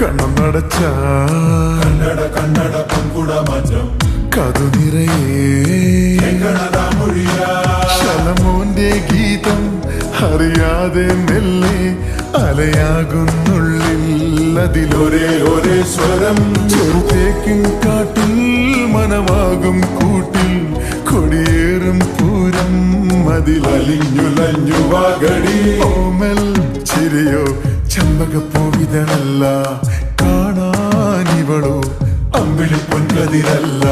കണ്ണടച്ച കന്നഡ പങ്കുട മജം കതു നിറയേ ശലമോന്റെ ഗീതം അറിയാതെ മെല്ലെ അലയാകുന്നുള്ളിൽ അതിലൊരേ സ്വരം ചെറുതേക്കിൻ കാട്ടിൽ മനമാകും കൂട്ടിൽ കൊടിയേറും പൂരം അതിലലിഞ്ഞുലഞ്ഞു വാഗടി ഓമൽ ചിരിയോ ചമ്പകപ്പൂവിതളല്ല കാണാനിവളോ അമ്പിളി പൊൻകതിരല്ല